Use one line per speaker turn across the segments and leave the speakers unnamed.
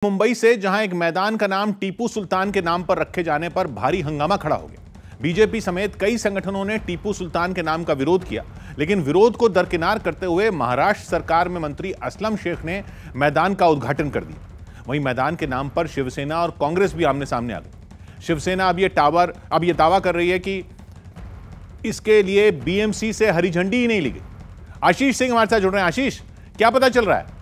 मुंबई से जहां एक मैदान का नाम टीपू सुल्तान के नाम पर रखे जाने पर भारी हंगामा खड़ा हो गया। बीजेपी समेत कई संगठनों ने टीपू सुल्तान के नाम का विरोध किया, लेकिन विरोध को दरकिनार करते हुए महाराष्ट्र सरकार में मंत्री असलम शेख ने मैदान का उद्घाटन कर दिया। वहीं मैदान के नाम पर शिवसेना और कांग्रेस भी आमने सामने आ गई। शिवसेना अब यह दावा कर रही है कि इसके लिए बीएमसी से हरी झंडी ही नहीं ली गई। आशीष सिंह हमारे साथ जुड़ रहे हैं। आशीष, क्या पता चल रहा है?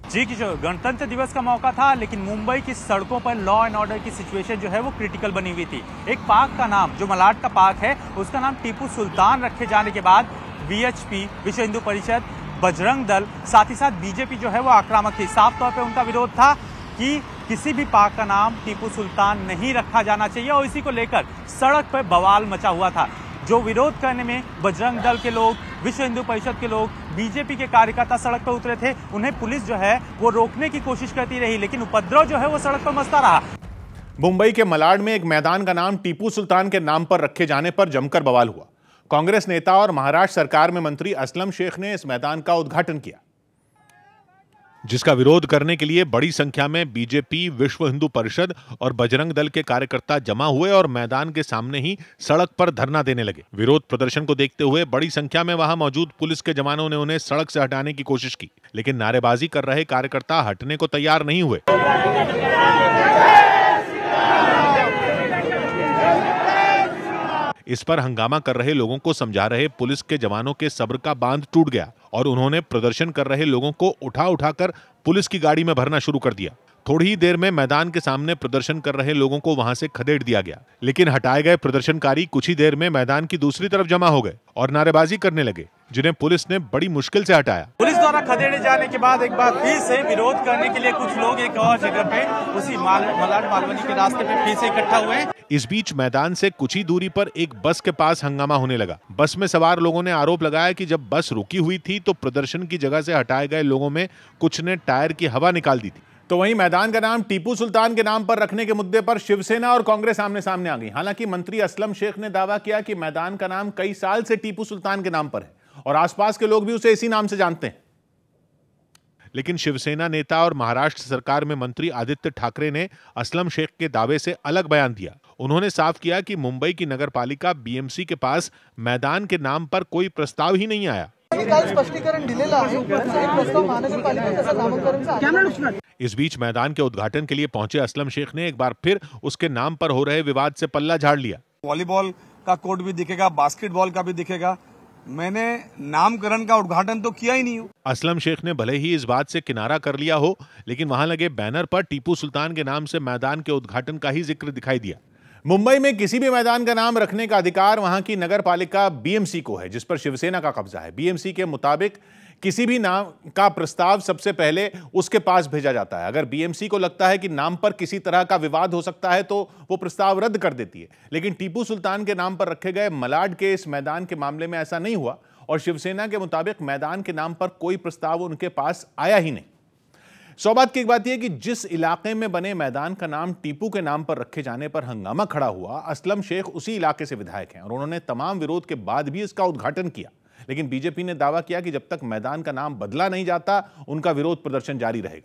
जी किशोर, गणतंत्र दिवस का मौका था, लेकिन मुंबई की सड़कों पर लॉ एंड ऑर्डर की सिचुएशन जो है वो क्रिटिकल बनी हुई थी। एक पार्क का नाम, जो मलाड का पार्क है, उसका नाम टीपू सुल्तान रखे जाने के बाद वीएचपी, विश्व हिंदू परिषद, बजरंग दल, साथ ही साथ बीजेपी जो है वो आक्रामक थी। साफ तौर पर उनका विरोध था कि किसी भी पार्क का नाम टीपू सुल्तान नहीं रखा जाना चाहिए, और इसी को लेकर सड़क पर बवाल मचा हुआ था। जो विरोध करने में बजरंग दल के लोग, विश्व हिंदू परिषद के लोग, बीजेपी के कार्यकर्ता सड़क पर उतरे थे, उन्हें पुलिस जो है वो रोकने की कोशिश करती रही, लेकिन उपद्रव जो है वो सड़क पर मचता रहा।
मुंबई के मलाड में एक मैदान का नाम टीपू सुल्तान के नाम पर रखे जाने पर जमकर बवाल हुआ। कांग्रेस नेता और महाराष्ट्र सरकार में मंत्री असलम शेख ने इस मैदान का उद्घाटन किया, जिसका विरोध करने के लिए बड़ी संख्या में बीजेपी, विश्व हिंदू परिषद और बजरंग दल के कार्यकर्ता जमा हुए और मैदान के सामने ही सड़क पर धरना देने लगे। विरोध प्रदर्शन को देखते हुए बड़ी संख्या में वहां मौजूद पुलिस के जवानों ने उन्हें सड़क से हटाने की कोशिश की, लेकिन नारेबाजी कर रहे कार्यकर्ता हटने को तैयार नहीं हुए। इस पर हंगामा कर रहे लोगों को समझा रहे पुलिस के जवानों के सब्र का बांध टूट गया और उन्होंने प्रदर्शन कर रहे लोगों को उठाकर पुलिस की गाड़ी में भरना शुरू कर दिया। थोड़ी ही देर में मैदान के सामने प्रदर्शन कर रहे लोगों को वहां से खदेड़ दिया गया, लेकिन हटाए गए प्रदर्शनकारी कुछ ही देर में मैदान की दूसरी तरफ जमा हो गए और नारेबाजी करने लगे, जिन्हें पुलिस ने बड़ी मुश्किल से हटाया।
पुलिस द्वारा खदेड़े जाने के बाद एक बार फिर से विरोध करने के लिए कुछ लोग एक और जगह पे, उसी मलाड मालवनी के रास्ते पे फिर से इकट्ठा हुए।
इस बीच मैदान से कुछ ही दूरी पर एक बस के पास हंगामा होने लगा। बस में सवार लोगों ने आरोप लगाया कि जब बस रुकी हुई थी तो प्रदर्शन की जगह से हटाए गए लोगों में कुछ ने टायर की हवा निकाल दी थी। तो वहीं मैदान का नाम टीपू सुल्तान के नाम पर रखने के मुद्दे पर शिवसेना और कांग्रेस आमने सामने आ गई। हालांकि मंत्री असलम शेख ने दावा किया कि मैदान का नाम कई साल से टीपू सुल्तान के नाम पर है और आसपास के लोग भी उसे इसी नाम से जानते हैं। लेकिन शिवसेना नेता और महाराष्ट्र सरकार में मंत्री आदित्य ठाकरे ने असलम शेख के दावे से अलग बयान दिया। उन्होंने साफ किया कि मुंबई की नगरपालिका बीएमसी के पास मैदान के नाम पर कोई प्रस्ताव ही नहीं आया।
स्पष्टीकरण दिलेलं आहे, प्रस्ताव महानगरपालिकेचं नामकरण।
इस बीच मैदान के उद्घाटन के लिए पहुंचे असलम शेख ने एक बार फिर उसके नाम पर हो रहे विवाद से पल्ला झाड़ लिया।
वॉलीबॉल का कोर्ट भी दिखेगा, बास्केटबॉल का भी दिखेगा। मैंने नामकरण का उद्घाटन तो किया ही नहीं हूँ।
असलम शेख ने भले ही इस बात से किनारा कर लिया हो, लेकिन वहां लगे बैनर पर टीपू सुल्तान के नाम से मैदान के उद्घाटन का ही जिक्र दिखाई दिया। मुंबई में किसी भी मैदान का नाम रखने का अधिकार वहां की नगरपालिका बीएमसी को है, जिस पर शिवसेना का कब्जा है। बीएमसी के मुताबिक किसी भी नाम का प्रस्ताव सबसे पहले उसके पास भेजा जाता है। अगर बीएमसी को लगता है कि नाम पर किसी तरह का विवाद हो सकता है तो वो प्रस्ताव रद्द कर देती है, लेकिन टीपू सुल्तान के नाम पर रखे गए मलाड के इस मैदान के मामले में ऐसा नहीं हुआ और शिवसेना के मुताबिक मैदान के नाम पर कोई प्रस्ताव उनके पास आया ही नहीं। सौभाग्य की एक बात यह कि जिस इलाके में बने मैदान का नाम टीपू के नाम पर रखे जाने पर हंगामा खड़ा हुआ, असलम शेख उसी इलाके से विधायक हैं और उन्होंने तमाम विरोध के बाद भी इसका उद्घाटन किया। लेकिन बीजेपी ने दावा किया कि जब तक मैदान का नाम बदला नहीं जाता, उनका विरोध प्रदर्शन जारी रहेगा।